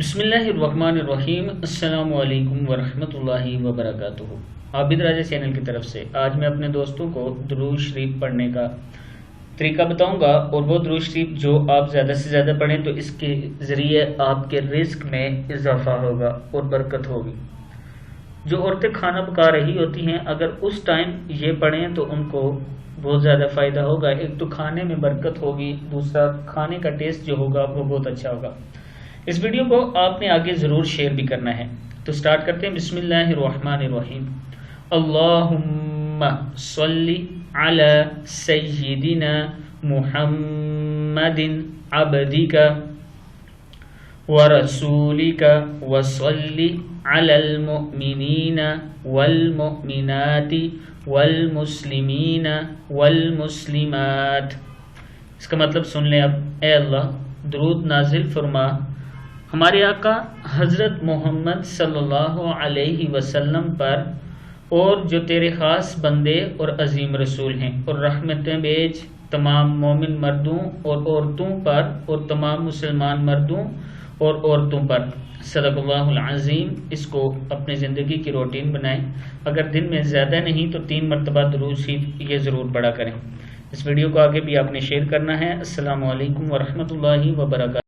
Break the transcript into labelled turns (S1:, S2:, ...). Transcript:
S1: بسم اللہ الرحمن الرحیم۔ السلام علیکم ورحمۃ اللہ وبرکاتہ۔ عابد راجہ چینل کی طرف سے آج میں اپنے دوستوں کو درود شریف پڑھنے کا طریقہ بتاؤں گا، اور وہ درود شریف جو آپ زیادہ سے زیادہ پڑھیں تو اس کے ذریعے آپ کے رزق میں اضافہ ہوگا اور برکت ہوگی۔ جو عورتیں کھانا پکا رہی ہوتی ہیں اگر اس ٹائم یہ پڑھیں تو ان کو بہت زیادہ فائدہ ہوگا۔ ایک تو کھانے میں برکت ہوگی، دوسرا کھانے کا ٹیسٹ جو ہوگا وہ بہت اچھا ہوگا۔ اس ویڈیو کو آپ نے آگے ضرور شیئر بھی کرنا ہے۔ تو سٹارٹ کرتے ہیں۔ بسم اللہ الرحمن الرحیم۔ اللہم صلی علی سیدنا محمد عبدک ورسولک وصلی علی المؤمنین والمؤمنات والمسلمین والمسلمات۔ اس کا مطلب سن لیں اب۔ اے اللہ درود نازل فرما ہمارے آقا حضرت محمد صلی اللہ علیہ وسلم پر، اور جو تیرے خاص بندے اور عظیم رسول ہیں، اور رحمتیں بھیج تمام مومن مردوں اور عورتوں پر، اور تمام مسلمان مردوں اور عورتوں پر۔ صدق اللہ العظیم۔ اس کو اپنی زندگی کی روٹین بنائیں۔ اگر دن میں زیادہ نہیں تو 3 مرتبہ درود شریف یہ ضرور پڑھا کریں۔ اس ویڈیو کو آگے بھی آپ نے شیئر کرنا ہے۔ السلام علیکم ورحمۃ اللہ وبرکاتہ۔